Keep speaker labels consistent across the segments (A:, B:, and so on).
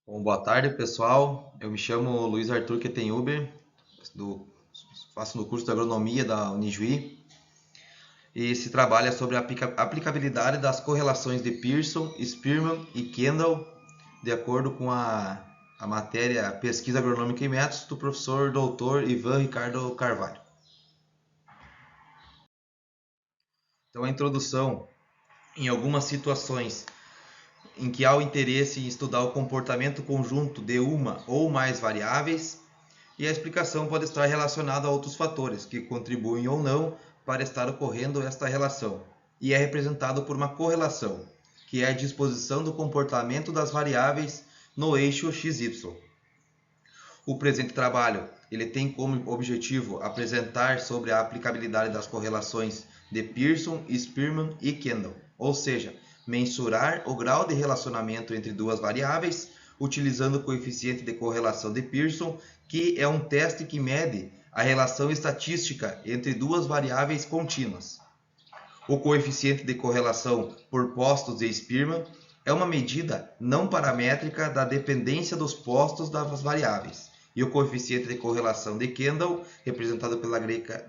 A: Bom, boa tarde, pessoal. Eu me chamo Luiz Arthur Kettenhuber, faço no curso de agronomia da Unijuí. E esse trabalho é sobre a aplicabilidade das correlações de Pearson, Spearman e Kendall, de acordo com a matéria Pesquisa Agronômica e Métodos do professor Dr. Ivan Ricardo Carvalho. Então, a introdução: em algumas situações em que há o interesse em estudar o comportamento conjunto de uma ou mais variáveis, e a explicação pode estar relacionada a outros fatores que contribuem ou não para estar ocorrendo esta relação, e é representado por uma correlação, que é a disposição do comportamento das variáveis no eixo XY. O presente trabalho ele tem como objetivo apresentar sobre a aplicabilidade das correlações de Pearson, Spearman e Kendall, ou seja, mensurar o grau de relacionamento entre duas variáveis utilizando o coeficiente de correlação de Pearson, que é um teste que mede a relação estatística entre duas variáveis contínuas. O coeficiente de correlação por postos de Spearman é uma medida não paramétrica da dependência dos postos das variáveis. E o coeficiente de correlação de Kendall, representado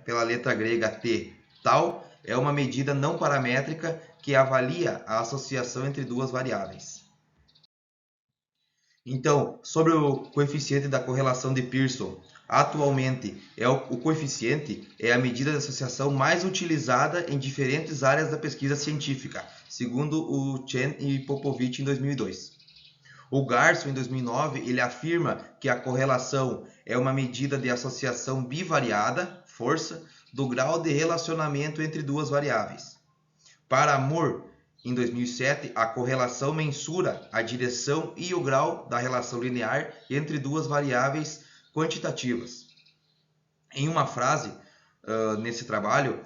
A: pela letra grega T, tal, é uma medida não paramétrica que avalia a associação entre duas variáveis. Então, sobre o coeficiente da correlação de Pearson, atualmente o coeficiente é a medida de associação mais utilizada em diferentes áreas da pesquisa científica, segundo o Chen e Popovich em 2002. O Garson, em 2009, ele afirma que a correlação é uma medida de associação bivariada, força, do grau de relacionamento entre duas variáveis. Para Moore, em 2007, a correlação mensura a direção e o grau da relação linear entre duas variáveis quantitativas. Em uma frase, nesse trabalho,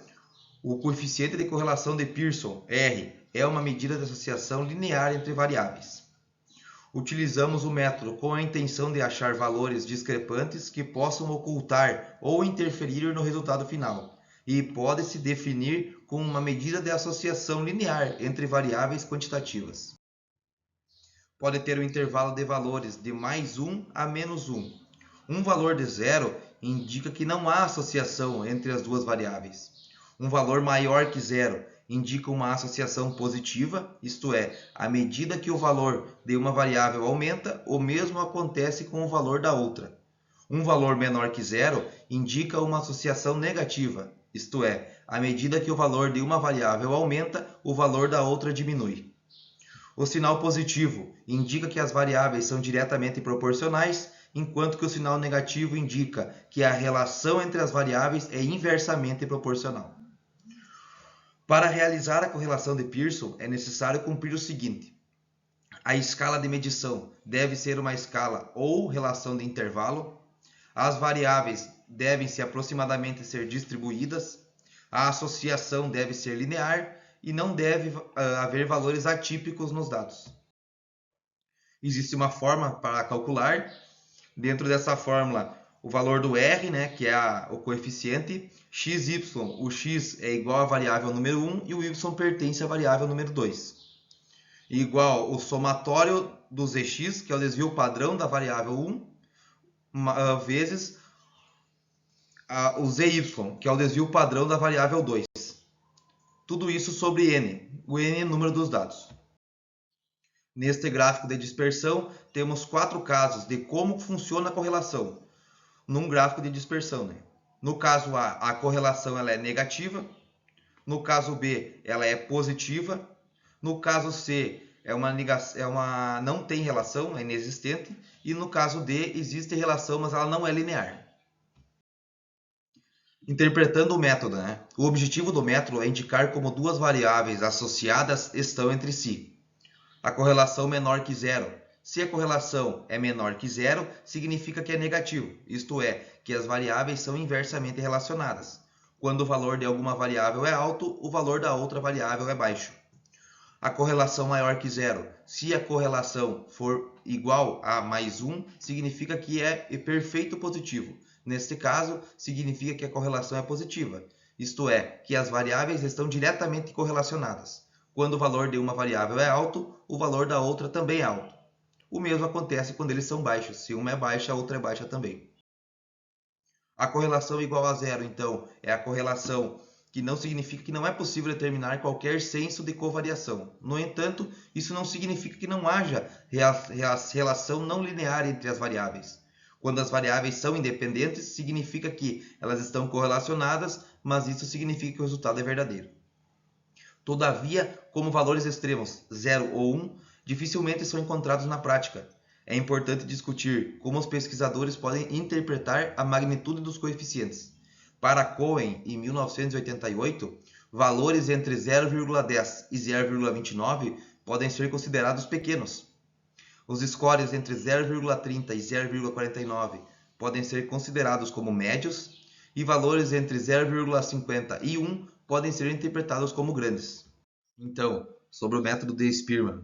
A: o coeficiente de correlação de Pearson, R, é uma medida de associação linear entre variáveis. Utilizamos o método com a intenção de achar valores discrepantes que possam ocultar ou interferir no resultado final, e pode-se definir como uma medida de associação linear entre variáveis quantitativas. Pode ter um intervalo de valores de mais 1 a menos 1. Um valor de zero indica que não há associação entre as duas variáveis. Um valor maior que zero indica uma associação positiva, isto é, à medida que o valor de uma variável aumenta, o mesmo acontece com o valor da outra. Um valor menor que zero indica uma associação negativa, isto é, à medida que o valor de uma variável aumenta, o valor da outra diminui. O sinal positivo indica que as variáveis são diretamente proporcionais, enquanto que o sinal negativo indica que a relação entre as variáveis é inversamente proporcional. Para realizar a correlação de Pearson, é necessário cumprir o seguinte: a escala de medição deve ser uma escala ou relação de intervalo, as variáveis devem aproximadamente ser distribuídas, a associação deve ser linear e não deve haver valores atípicos nos dados. Existe uma forma para calcular. Dentro dessa fórmula, o valor do R, né, que é o coeficiente, xy, o x é igual à variável número 1 e o y pertence à variável número 2. Igual o somatório do zx, que é o desvio padrão da variável 1, vezes o zy, que é o desvio padrão da variável 2. Tudo isso sobre n, o n é o número dos dados. Neste gráfico de dispersão, temos 4 casos de como funciona a correlação num gráfico de dispersão. Né? No caso A, a correlação ela é negativa. No caso B, ela é positiva. No caso C, não tem relação, é inexistente. E no caso D, existe relação, mas ela não é linear. Interpretando o método, né? O objetivo do método é indicar como duas variáveis associadas estão entre si. A correlação menor que zero. Se a correlação é menor que zero, significa que é negativo, isto é, que as variáveis são inversamente relacionadas. Quando o valor de alguma variável é alto, o valor da outra variável é baixo. A correlação maior que zero. Se a correlação for igual a mais 1, significa que é perfeito positivo. Neste caso, significa que a correlação é positiva, isto é, que as variáveis estão diretamente correlacionadas. Quando o valor de uma variável é alto, o valor da outra também é alto. O mesmo acontece quando eles são baixos. Se uma é baixa, a outra é baixa também. A correlação igual a zero, então, é a correlação que não significa que não é possível determinar qualquer senso de covariação. No entanto, isso não significa que não haja relação não linear entre as variáveis. Quando as variáveis são independentes, significa que elas estão correlacionadas, mas isso significa que o resultado é verdadeiro. Todavia, como valores extremos 0 ou 1, dificilmente são encontrados na prática. É importante discutir como os pesquisadores podem interpretar a magnitude dos coeficientes. Para Cohen, em 1988, valores entre 0,10 e 0,29 podem ser considerados pequenos. Os scores entre 0,30 e 0,49 podem ser considerados como médios, e valores entre 0,50 e 1 podem ser interpretados como grandes. Então, sobre o método de Spearman.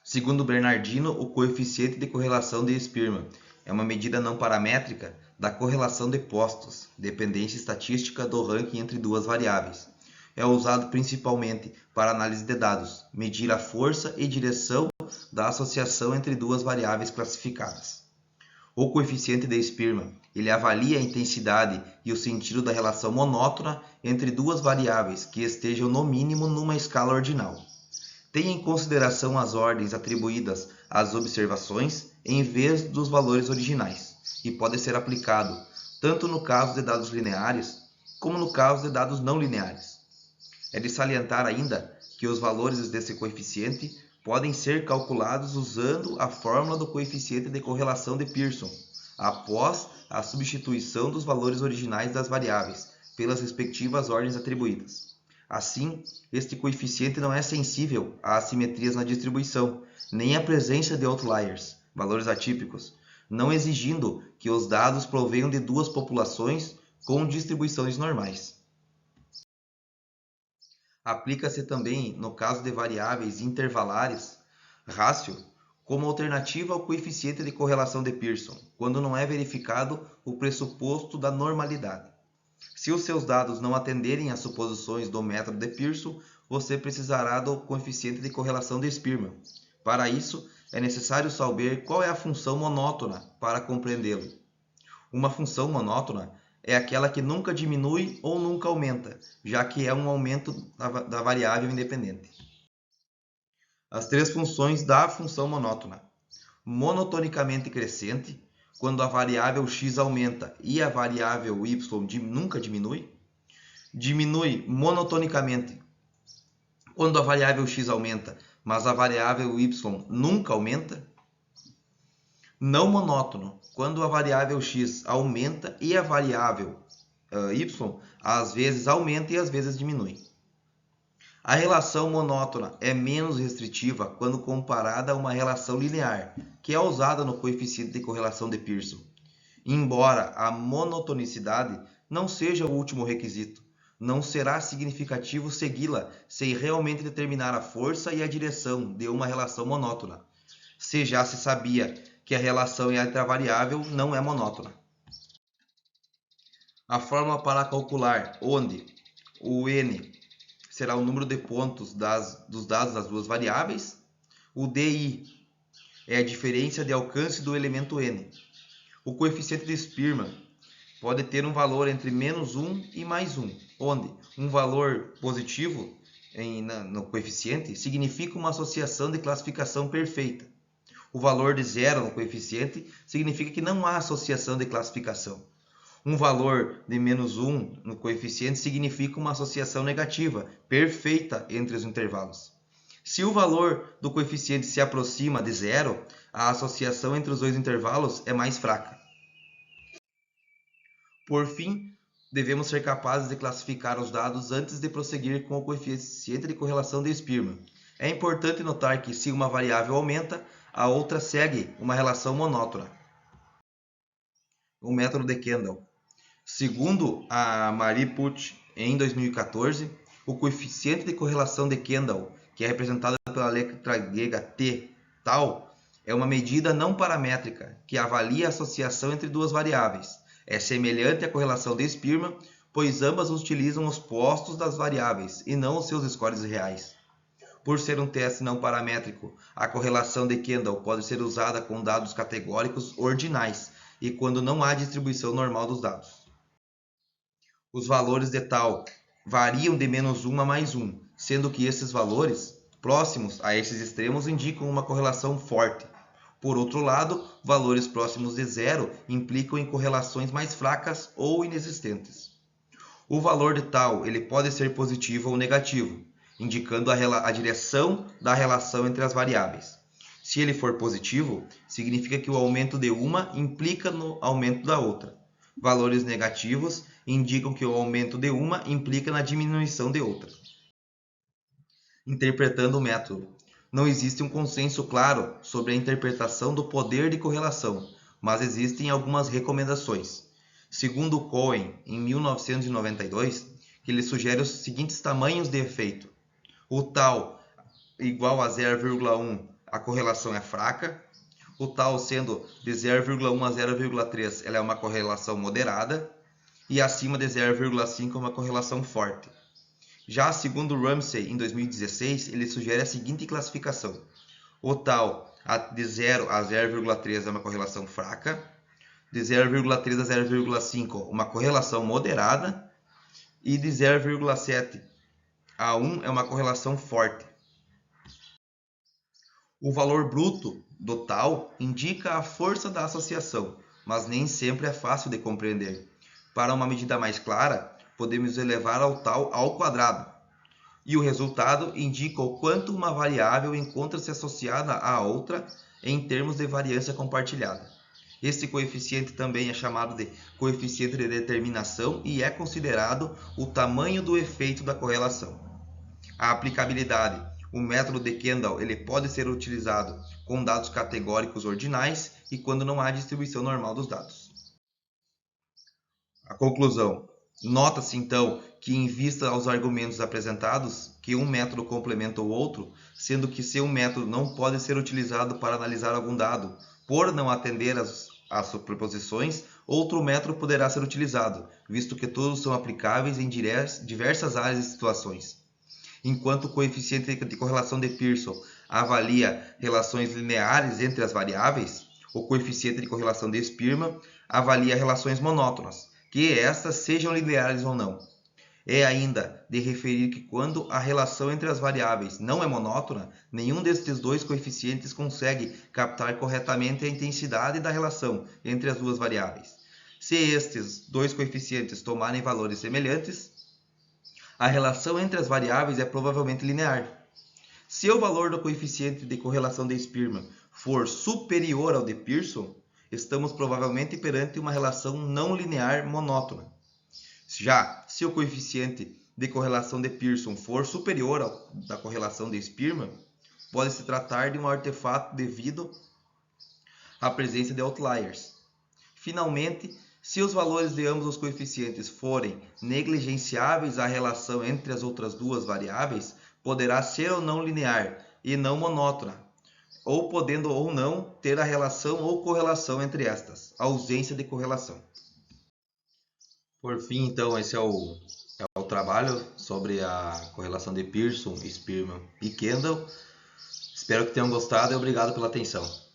A: Segundo Bernardino, o coeficiente de correlação de Spearman é uma medida não paramétrica da correlação de postos, dependência estatística do ranking entre duas variáveis. É usado principalmente para análise de dados, medir a força e direção da associação entre duas variáveis classificadas. O coeficiente de Spearman, ele avalia a intensidade e o sentido da relação monótona entre duas variáveis que estejam no mínimo numa escala ordinal. Tem em consideração as ordens atribuídas às observações em vez dos valores originais e pode ser aplicado tanto no caso de dados lineares como no caso de dados não lineares. É de salientar ainda que os valores desse coeficiente podem ser calculados usando a fórmula do coeficiente de correlação de Pearson, após a substituição dos valores originais das variáveis pelas respectivas ordens atribuídas. Assim, este coeficiente não é sensível a assimetrias na distribuição, nem à presença de outliers, valores atípicos, não exigindo que os dados provenham de duas populações com distribuições normais. Aplica-se também no caso de variáveis intervalares, rácio, como alternativa ao coeficiente de correlação de Pearson, quando não é verificado o pressuposto da normalidade. Se os seus dados não atenderem às suposições do método de Pearson, você precisará do coeficiente de correlação de Spearman. Para isso, é necessário saber qual é a função monótona para compreendê-lo. Uma função monótona é aquela que nunca diminui ou nunca aumenta, já que é um aumento da variável independente. As três funções da função monótona. Monotonicamente crescente, quando a variável x aumenta e a variável y nunca diminui. Diminui monotonicamente, quando a variável x aumenta, mas a variável y nunca aumenta. Não monótono, quando a variável x aumenta e a variável y às vezes aumenta e às vezes diminui. A relação monótona é menos restritiva quando comparada a uma relação linear, que é usada no coeficiente de correlação de Pearson. Embora a monotonicidade não seja o último requisito, não será significativo segui-la sem realmente determinar a força e a direção de uma relação monótona, se já se sabia que a relação entre a variável não é monótona. A fórmula para calcular onde o n será o número de pontos dos dados das duas variáveis, o DI é a diferença de alcance do elemento n. O coeficiente de Spearman pode ter um valor entre menos 1 e mais 1, onde um valor positivo no coeficiente significa uma associação de classificação perfeita. O valor de zero no coeficiente significa que não há associação de classificação. Um valor de menos 1 no coeficiente significa uma associação negativa, perfeita entre os intervalos. Se o valor do coeficiente se aproxima de zero, a associação entre os dois intervalos é mais fraca. Por fim, devemos ser capazes de classificar os dados antes de prosseguir com o coeficiente de correlação de Spearman. É importante notar que se uma variável aumenta, a outra segue uma relação monótona. O método de Kendall. Segundo a Marie Puch, em 2014, o coeficiente de correlação de Kendall, que é representado pela letra grega t, tal, é uma medida não paramétrica que avalia a associação entre duas variáveis. É semelhante à correlação de Spearman, pois ambas utilizam os postos das variáveis e não os seus scores reais. Por ser um teste não paramétrico, a correlação de Kendall pode ser usada com dados categóricos ordinais e quando não há distribuição normal dos dados. Os valores de tal variam de -1 a +1, sendo que esses valores, próximos a esses extremos, indicam uma correlação forte. Por outro lado, valores próximos de zero implicam em correlações mais fracas ou inexistentes. O valor de tal ele pode ser positivo ou negativo, indicando a direção da relação entre as variáveis. Se ele for positivo, significa que o aumento de uma implica no aumento da outra. Valores negativos indicam que o aumento de uma implica na diminuição de outra. Interpretando o método. Não existe um consenso claro sobre a interpretação do poder de correlação, mas existem algumas recomendações. Segundo Cohen, em 1992, que ele sugere os seguintes tamanhos de efeito. O tal igual a 0,1, a correlação é fraca. O tal sendo de 0,1 a 0,3, ela é uma correlação moderada. E acima de 0,5 é uma correlação forte. Já segundo Ramsey, em 2016, ele sugere a seguinte classificação. O tal de 0 a 0,3 é uma correlação fraca. De 0,3 a 0,5, uma correlação moderada. E de 0,7 a 1 é uma correlação forte. O valor bruto do tal indica a força da associação, mas nem sempre é fácil de compreender. Para uma medida mais clara, podemos elevar ao tal ao quadrado. E o resultado indica o quanto uma variável encontra-se associada à outra em termos de variância compartilhada. Este coeficiente também é chamado de coeficiente de determinação e é considerado o tamanho do efeito da correlação. A aplicabilidade. O método de Kendall ele pode ser utilizado com dados categóricos ordinais e quando não há distribuição normal dos dados. A conclusão. Nota-se então que, em vista aos argumentos apresentados, que um método complementa o outro, sendo que se um método não pode ser utilizado para analisar algum dado, por não atender às superposições, outro método poderá ser utilizado, visto que todos são aplicáveis em diversas áreas e situações. Enquanto o coeficiente de correlação de Pearson avalia relações lineares entre as variáveis, o coeficiente de correlação de Spearman avalia relações monótonas, que estas sejam lineares ou não. É ainda de referir que quando a relação entre as variáveis não é monótona, nenhum destes dois coeficientes consegue captar corretamente a intensidade da relação entre as duas variáveis. Se estes dois coeficientes tomarem valores semelhantes, a relação entre as variáveis é provavelmente linear. Se o valor do coeficiente de correlação de Spearman for superior ao de Pearson, estamos provavelmente perante uma relação não linear monótona. Já se o coeficiente de correlação de Pearson for superior ao da correlação de Spearman, pode se tratar de um artefato devido à presença de outliers. Finalmente, se os valores de ambos os coeficientes forem negligenciáveis à relação entre as outras duas variáveis, poderá ser ou não linear e não monótona, ou podendo ou não ter a relação ou correlação entre estas, a ausência de correlação. Por fim, então, esse é o trabalho sobre a correlação de Pearson, Spearman e Kendall. Espero que tenham gostado e obrigado pela atenção.